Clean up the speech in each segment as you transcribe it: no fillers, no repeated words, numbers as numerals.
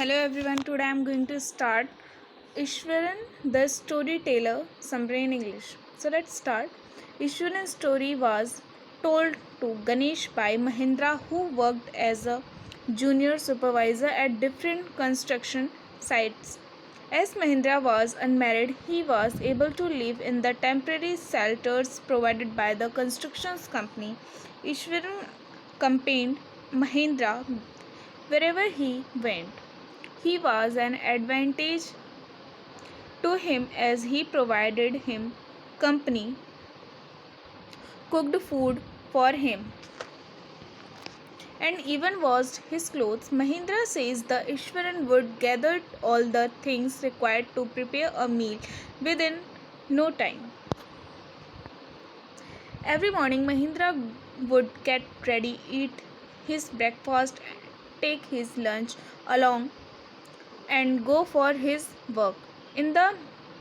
Hello everyone, today I am going to start Ishwaran the Storyteller summary in English. So let's start. Ishwaran's story was told to Ganesh by Mahindra, who worked as a junior supervisor at different construction sites. As Mahindra was unmarried, he was able to live in the temporary shelters provided by the construction company. Ishwaran accompanied Mahindra wherever he went. He was an advantage to him as he provided him company, cooked food for him, and even washed his clothes. Mahindra says the Ishwaran would gather all the things required to prepare a meal within no time. Every morning, Mahindra would get ready, eat his breakfast, take his lunch along, and go for his work. In the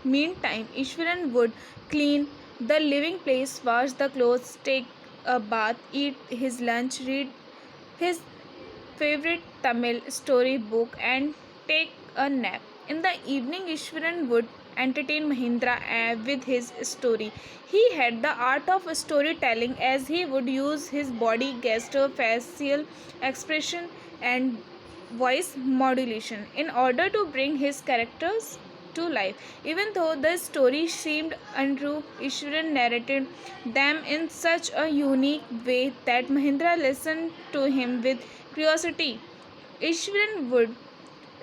meantime, Ishwaran would clean the living place, wash the clothes, take a bath, eat his lunch, read his favorite Tamil story book, and take a nap. In the evening, Ishwaran would entertain Mahindra with his story. He had the art of storytelling as he would use his body gesture, facial expression, and voice modulation in order to bring his characters to life. Even though the story seemed untrue, Ishwaran narrated them in such a unique way that Mahindra listened to him with curiosity. Ishwaran would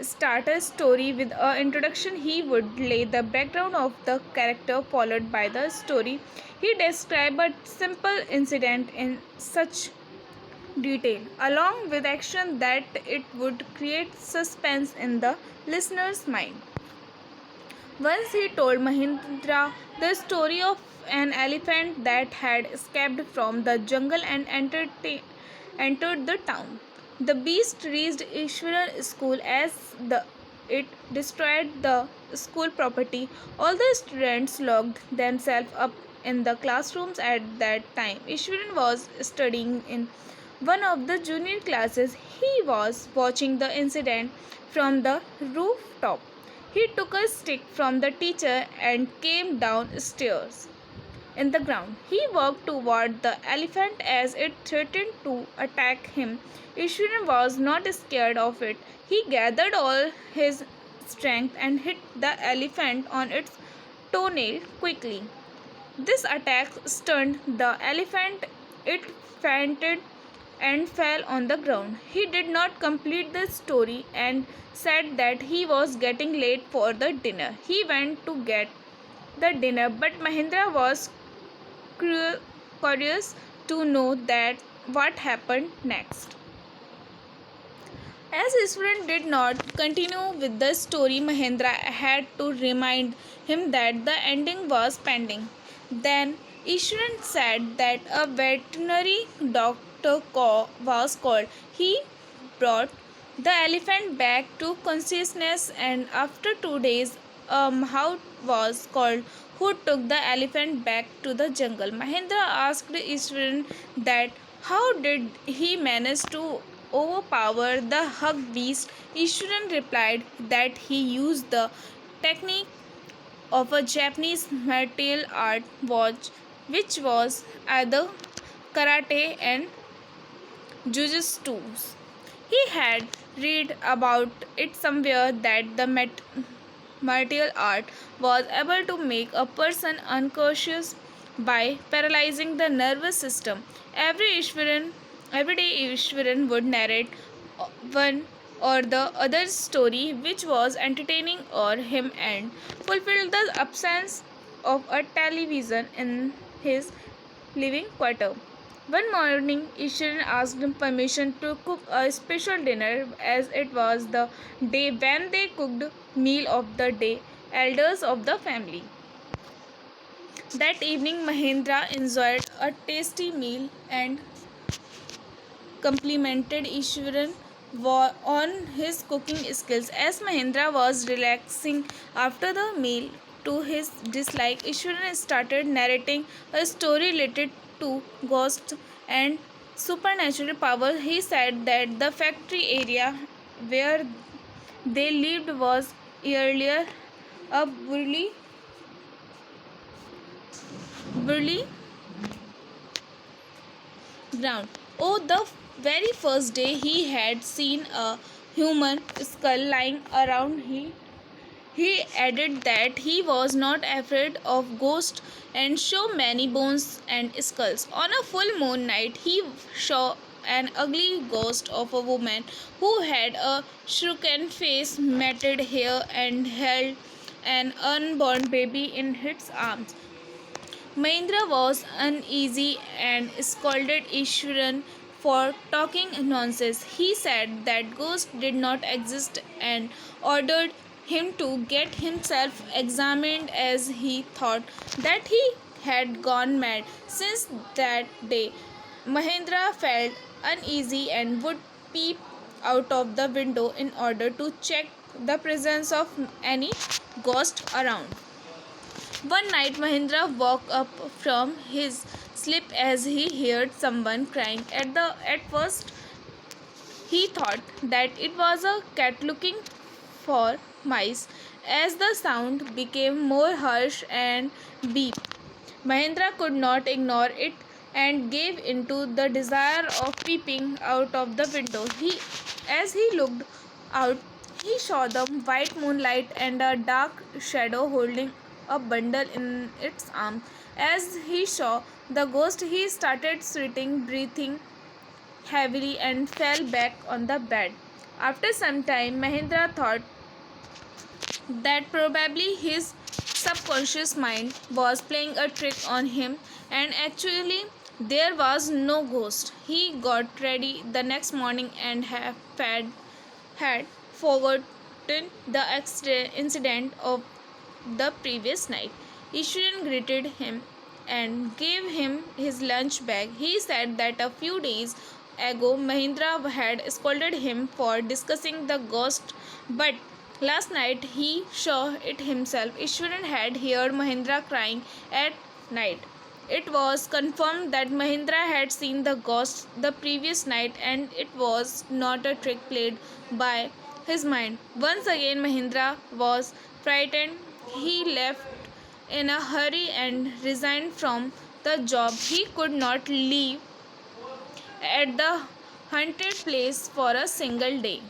start a story with an introduction. He would lay the background of the character, followed by the story. He described a simple incident in such detail, along with action, that it would create suspense in the listener's mind. Once he told Mahindra the story of an elephant that had escaped from the jungle and entered the town. The beast reached Ishwara school as it destroyed the school property. All the students locked themselves up in the classrooms at that time. Ishwaran was studying in one of the junior classes. He was watching the incident from the rooftop. He took a stick from the teacher and came downstairs in the ground. He walked toward the elephant as it threatened to attack him. Ishwaran was not scared of it. He gathered all his strength and hit the elephant on its toenail quickly. This attack stunned the elephant. It fainted and fell on the ground. He did not complete the story and said that he was getting late for the dinner. He went to get the dinner, but Mahindra was curious to know that what happened next. As Ishwaran did not continue with the story, Mahendra had to remind him that the ending was pending. Then Ishwaran said that a veterinary doctor was called. He brought the elephant back to consciousness, and after 2 days, how was called who took the elephant back to the jungle. Mahendra asked Ishwaran that how did he manage to overpower the hug beast. Ishwaran replied that he used the technique of a Japanese martial art watch, which was either karate and jujutsu. He had read about it somewhere that the martial art was able to make a person unconscious by paralyzing the nervous system. Every day Ishwaran would narrate one or the other story which was entertaining or him and fulfilled the absence of a television in his living quarter. One morning, Ishwaran asked him permission to cook a special dinner as it was the day when they cooked meal of the day, elders of the family. That evening, Mahendra enjoyed a tasty meal and complimented Ishwaran on his cooking skills. As Mahendra was relaxing after the meal, to his dislike, Ishwaran started narrating a story related to ghosts and supernatural power. He said that the factory area where they lived was earlier a burly ground. Oh, the very first day he had seen a human skull lying around, he added that he was not afraid of ghosts and saw many bones and skulls. On a full moon night, he saw an ugly ghost of a woman who had a shrunken face, matted hair, and held an unborn baby in its arms. Mahendra was uneasy and scolded Ishwaran for talking nonsense. He said that ghosts did not exist and ordered him to get himself examined, as he thought that he had gone mad. Since that day, Mahendra felt uneasy and would peep out of the window in order to check the presence of any ghost around. One night Mahendra woke up from his sleep as he heard someone crying. At first he thought that it was a cat looking for mice. As the sound became more harsh and beep, Mahendra could not ignore it and gave into the desire of peeping out of the window. As he looked out, he saw the white moonlight and a dark shadow holding a bundle in its arm. As he saw the ghost, he started sweating, breathing heavily, and fell back on the bed. After some time, Mahendra thought that probably his subconscious mind was playing a trick on him, and actually there was no ghost. He got ready the next morning and had forgotten the incident of the previous night. Ishwaran greeted him and gave him his lunch bag. He said that a few days ago Mahendra had scolded him for discussing the ghost, but last night he saw it himself. Ishwaran had heard Mahendra crying at night. It was confirmed that Mahendra had seen the ghost the previous night and it was not a trick played by his mind. Once again, Mahendra was frightened. He left in a hurry and resigned from the job. He could not leave at the haunted place for a single day.